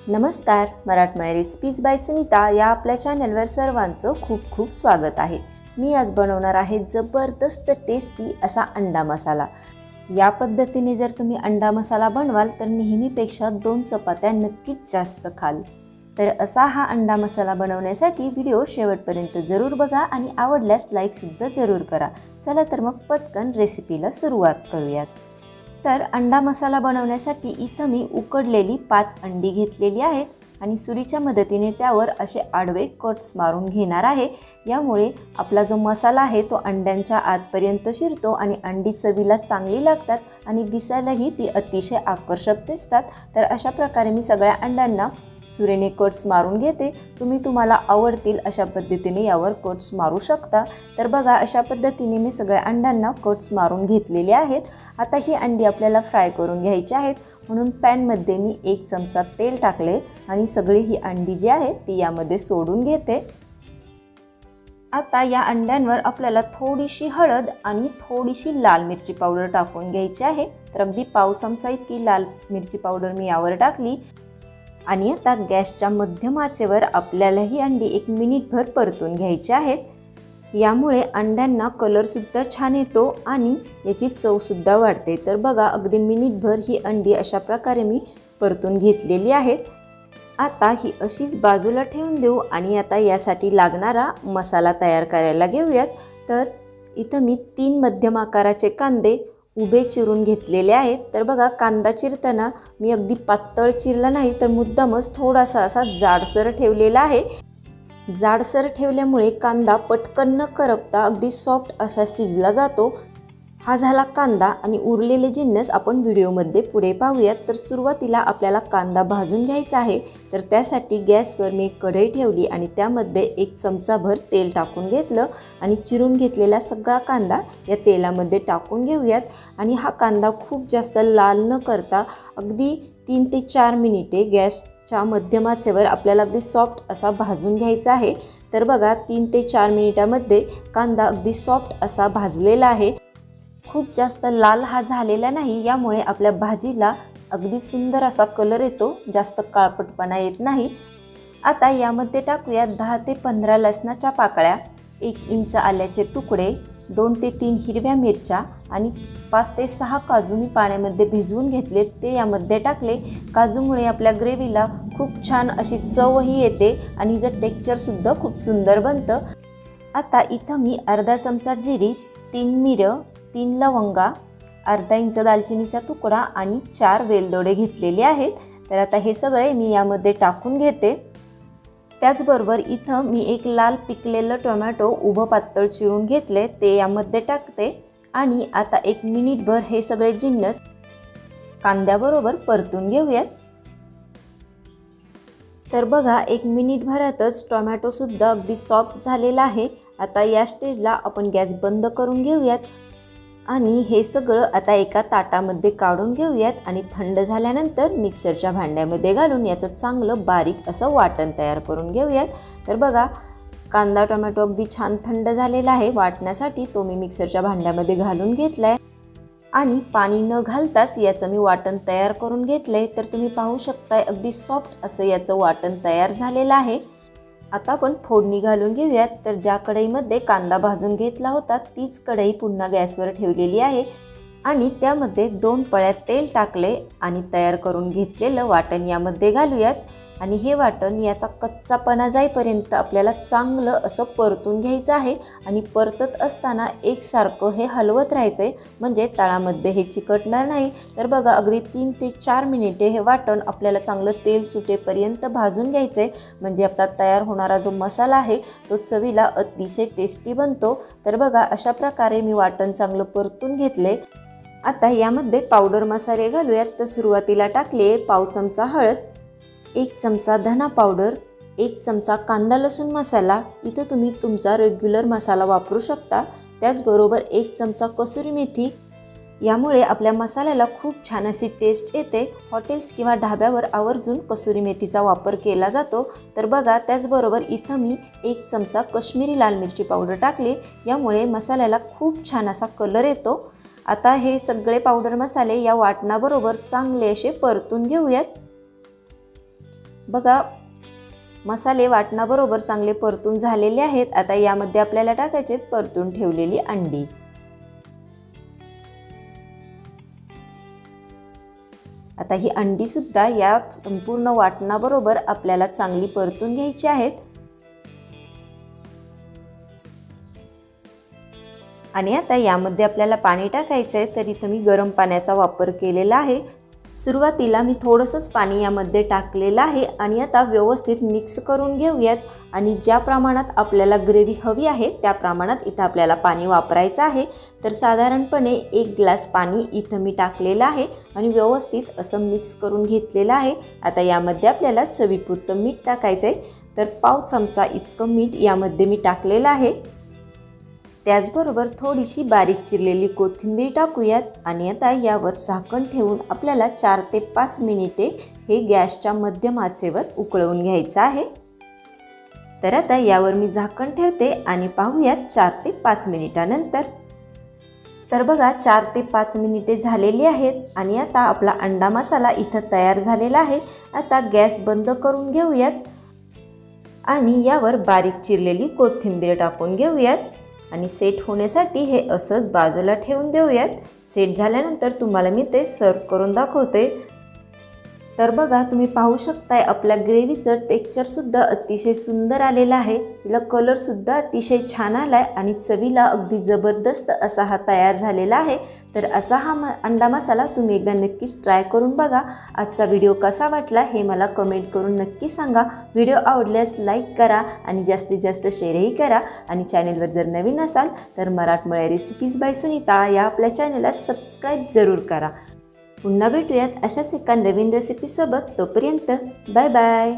नमस्कार, मराठमोळी recipes bye Sunita या आपल्या चॅनलवर सर्वांचं खूप खूप स्वागत आहे। मी आज बनवणार आहे जबरदस्त टेस्टी असा अंडा मसाला। या पद्धतीने जर तुम्ही अंडा मसाला बनवाल तर नेहमीपेक्षा 2 चपात्या नक्कीच जास्त खाल। तर असा हा अंडा मसाला बनवण्यासाठी व्हिडिओ शेवटपर्यंत जरूर बघा आणि आवडल्यास लाईक सुद्धा जरूर करा। चला तर मग पटकन रेसिपीला सुरुवात करूयात। तर अंडा मसाला बनवण्यासाठी इथं मी उकडलेली 5 अंडी घेतलेली आहेत आणि सुरीच्या मदतीने त्यावर असे आडवे कट्स मारून घेणार आहे। यामुळे आपला जो मसाला आहे तो अंड्यांच्या आतपर्यंत शिरतो आणि अंडी चवीला चांगली लागतात आणि दिसायलाही ती अतिशय आकर्षक दिसतात। तर अशा प्रकारे मी सगळ्या अंड्यांना सुरीने कट्स मारून घेते। तुम्हाला आवडतील अशा पद्धतीने यावर कट्स मारू शकता। तर बघा अशा पद्धतीने मी सगळ्या अंड्यांना कट्स मारून घेतलेले आहेत। आता ही अंडी आपल्याला फ्राय करून घ्यायची आहेत, म्हणून पॅन मध्ये मी 1 चमचा तेल टाकले आणि सगळी ही अंडी जी आहेत ती यामध्ये सोडून घेते। आता या अंड्यांवर आपल्याला थोडीशी हळद आणि थोडीशी लाल मिरची पावडर टाकून घ्यायची आहे। तर अगदी पाव चमचा इतकी लाल मिरची पावडर मी यावर टाकली आणि आता गॅसच्या मध्यम आचेवर आपल्याला ही अंडी 1 मिनिटभर परतून घ्यायची आहेत। यामुळे अंड्यांना कलर सुद्धा छान येतो आणि याची चव सुद्धा वाढते। तर बघा अगदी मिनिटभर ही अंडी अशा प्रकारे मी परतून घेतलेली आहेत। आता ही अशीच बाजूला ठेवून देऊ आणि आता यासाठी लागणारा मसाला तयार करायला घेऊयात। तर इथं मी 3 मध्यम आकाराचे कांदे उभे चिरून घेतलेले आहेत। तर बघा कांदा चिरताना मी अगदी पातळ चिरला नाही, तर मुद्दामच थोडासा असा जाडसर ठेवलेला आहे। जाडसर ठेवल्यामुळे कांदा पटकन न करपता अगदी सॉफ्ट असा शिजला जातो। हा झाला कांदा आणि उरलेले जिन्नस आपण व्हिडिओमध्ये पुढे पाहूयात। तर सुरुवातीला आपल्याला कांदा भाजून घ्यायचा आहे। तर त्यासाठी गॅसवर मी एक कढई ठेवली आणि त्यामध्ये 1 चमचाभर तेल टाकून घेतलं आणि चिरून घेतलेला सगळा कांदा या तेलामध्ये टाकून घेऊयात। आणि हा कांदा खूप जास्त लाल न करता अगदी 3 ते 4 मिनिटे गॅसच्या मध्यम आचेवर आपल्याला अगदी सॉफ्ट असा भाजून घ्यायचा आहे। तर बघा 3 ते 4 मिनिटांमध्ये कांदा अगदी सॉफ्ट असा भाजलेला आहे। खूप जास्त लाल हा झालेला नाही, यामुळे आपल्या भाजीला अगदी सुंदर असा कलर येतो, जास्त काळपटपणा येत नाही। आता यामध्ये टाकूया 10 ते 15 लसणाच्या पाकळ्या, 1 इंच आल्याचे तुकडे, 2 ते 3 हिरव्या मिरच्या आणि 5 ते 6 काजू मी पाण्यामध्ये भिजवून घेतले, ते यामध्ये टाकले। काजूमुळे आपल्या ग्रेव्हीला खूप छान अशी चवही येते आणि हिचं टेक्स्चरसुद्धा खूप सुंदर बनतं। आता इथं मी अर्धा चमचा जिरी, 3 मिरं, 3 लवंगा, अर्धा इंच दालचिनीचा तुकडा आणि 4 वेलदोडे घेतलेले आहेत। तर आता हे सगळे मी यामध्ये टाकून घेते। त्याचबरोबर इथं मी 1 लाल पिकलेलं टोमॅटो उभं पातळ चिरून घेतले, ते यामध्ये टाकते आणि आता 1 मिनिटभर हे सगळे जिन्नस कांद्याबरोबर परतून घेऊयात। तर बघा 1 मिनिटभरातच टोमॅटो सुद्धा अगदी सॉफ्ट झालेला आहे। आता या स्टेजला आपण गॅस बंद करून घेऊयात आणि हे सगळं आता एका ताटामध्ये काढून घेऊयात आणि थंड झाल्यानंतर मिक्सरच्या भांड्यामध्ये घालून याचं चांगलं बारीक असं वाटण तयार करून घेऊयात। तर बघा कांदा टोमॅटो अगदी छान थंड झालेला आहे। वाटण्यासाठी तो मी मिक्सरच्या भांड्यामध्ये घालून घेतलाय आणि पाणी न घालताच याचं मी वाटण तयार करून घेतलंय। तर तुम्ही पाहू शकताय अगदी सॉफ्ट असं याचं वाटण तयार झालेलं आहे। आता आपण फोडणी घालून घेऊयात। तर ज्या कढईमध्ये कांदा भाजून घेतला होता तीच कढई पुन्हा गॅसवर ठेवलेली आहे आणि त्यामध्ये 2 पळ्या तेल टाकले आणि तयार करून घेतलेलं वाटण यामध्ये घालूयात आणि हे वाटण याचा कच्चापणा जाईपर्यंत आपल्याला चांगलं असं परतून घ्यायचं आहे आणि परतत असताना एकसारखं हे हलवत राहायचंय, म्हणजे तळामध्ये हे चिकटणार नाही। तर बघा अगदी 3 ते 4 मिनिटे हे वाटण आपल्याला चांगलं तेल सुटेपर्यंत भाजून घ्यायचंय, म्हणजे आपला तयार होणारा जो मसाला आहे तो चवीला अतिशय टेस्टी बनतो। तर बघा अशा प्रकारे मी वाटण चांगलं परतून घेतले। आता यामध्ये पावडर मसाले घालूयात। तर सुरुवातीला टाकले पाव चमचा हळद, 1 चमचा धना पावडर, 1 चमचा कांदा लसूण मसाला, इथं तुम्ही तुमचा रेग्युलर मसाला वापरू शकता। त्याचबरोबर 1 चमचा कसुरी मेथी, यामुळे आपल्या मसाल्याला खूप छान अशी टेस्ट येते। हॉटेल्स किंवा ढाब्यावर आवर्जून कसुरी मेथीचा वापर केला जातो। तर बघा त्याचबरोबर इथं मी 1 चमचा काश्मीरी लाल मिरची पावडर टाकली, यामुळे मसाल्याला खूप छान असा कलर येतो। आता हे सगळे पावडर मसाले या वाटणाबरोबर चांगले असे परतून घेऊयात। बघा मसाले वाटणाबरोबर चांगले परतून झालेले आहेत। आता यामध्ये आपल्याला टाकायचे परतून ठेवलेली अंडी। आता ही अंडी सुद्धा या संपूर्ण वाटणाबरोबर आपल्याला चांगली परतून घ्यायची आहेत। आणि आता यामध्ये आपल्याला पाणी टाकायचं आहे, तर इथं मी गरम पाण्याचा वापर केलेला आहे। सुरुवातीला मी थोडंसंच पाणी यामध्ये टाकलेलं आहे आणि आता व्यवस्थित मिक्स करून घेऊयात। आणि ज्या प्रमाणात आपल्याला ग्रेव्ही हवी आहे त्या प्रमाणात इथं आपल्याला पाणी वापरायचं आहे। तर साधारणपणे 1 ग्लास पाणी इथं मी टाकलेलं आहे आणि व्यवस्थित असं मिक्स करून घेतलेलं आहे। आता यामध्ये आपल्याला चवीपुरतं मीठ टाकायचं आहे, तर पाव चमचा इतकं मीठ यामध्ये मी टाकलेलं आहे। त्याचबरोबर थोडीशी बारीक चिरलेली कोथिंबीर टाकूयात आणि आता यावर झाकण ठेवून आपल्याला 4 ते 5 मिनिटे हे गॅसच्या मध्यम आचेवर उकळवून घ्यायचं आहे। तर आता यावर मी झाकण ठेवते आणि पाहूयात 4 ते 5 मिनिटानंतर। तर बघा 4 ते 5 मिनिटे झालेली आहेत आणि आता आपला अंडा मसाला इथं तयार झालेला आहे। आता गॅस बंद करून घेऊयात आणि यावर बारीक चिरलेली कोथिंबीर टाकून घेऊयात आणि सेट होण्यासाठी हे असंच बाजूला ठेवून देऊयात। सेट झाल्यानंतर तुम्हाला मी ते सर्व करून दाखवते। तर बघा तुम्ही पाहू शकताय आपल्या ग्रेव्हीचं टेक्स्चर सुद्धा अतिशय सुंदर आलेलं आहे। तिला कलर सुद्धा अतिशय छान आलाय आणि चवीला अगदी जबरदस्त असा हा तयार झालेला आहे। तर असा हा अंडा मसाला तुम्ही एकदा नक्कीच ट्राय करून बघा। आजचा व्हिडिओ कसा वाटला हे मला कमेंट करून नक्की सांगा। व्हिडिओ आवडल्यास लाईक करा आणि जास्तीत जास्त शेअरही करा आणि चॅनेलवर जर नवीन असाल तर मराठमोळ्या रेसिपीज बाय सुनीता या आपल्या चॅनेलला सबस्क्राईब जरूर करा। पुन्हा भेटूयात अशाच एका नवीन रेसिपीसोबत। तोपर्यंत बाय बाय।